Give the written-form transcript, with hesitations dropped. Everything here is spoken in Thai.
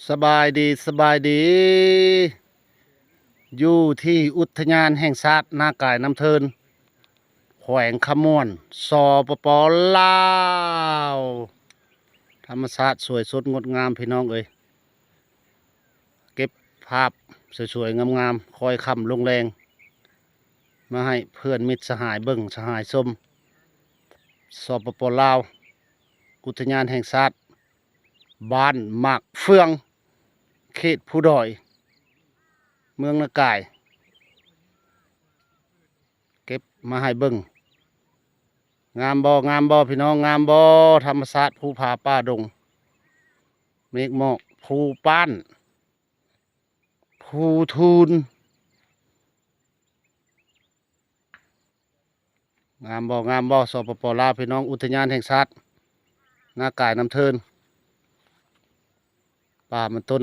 สบายดีสบายดี อยู่ที่อุทยานแห่งชาตินากายน้ำเทินแขวงขมวนสปปลาวธรรมชาติสวยสดงดงามพี่น้องเอ้ยเก็บภาพสวยๆงามๆคอยคำลงแรงมาให้เพื่อนมิตรสหายเบิ่งสหายชมสปปลาวอุทยานแห่งชาติบ้านหมากเฟืองเขตผู้ดอยเมืองนากายเก็บมาให้เบิ่งงามบ่พี่น้องงามบ่ธรรมชาติภูผาป่าดงเมฆหมอกภูป้านภูทูนงามบ่สปปลาวพี่น้องอุทยานแห่งชาตินากายน้ำเทินป่ามันต้น